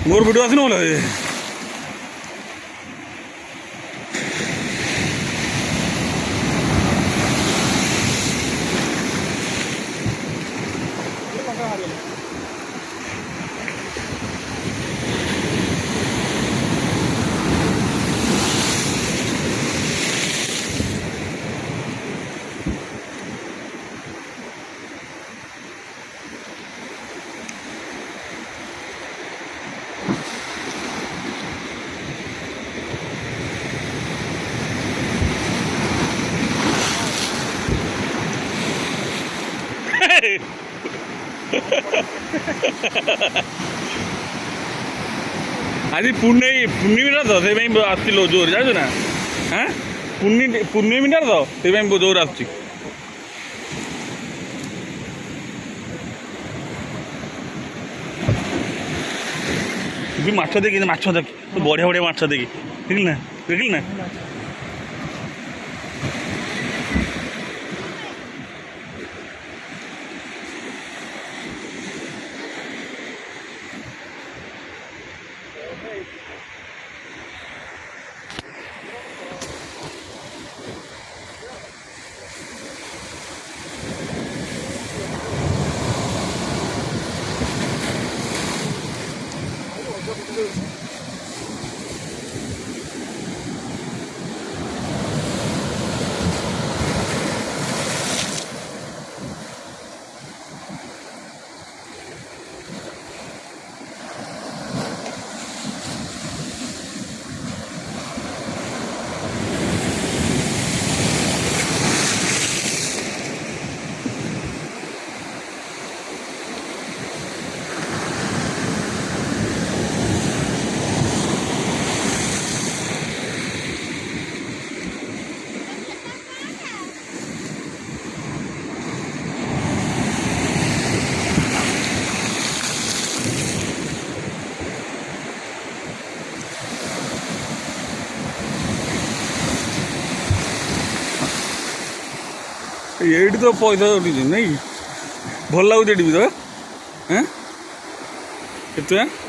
मोर video आसी बोला आज पूर्णिमा तो से आसलो जोर जान ना हाँ पूर्णिमा तो से जोर आस माछ देखी माछ देख बढ़िया बढ़िया माछ देखी देखिल ना ये तो पैसा उठी नहीं भल लगुच तो हाँ के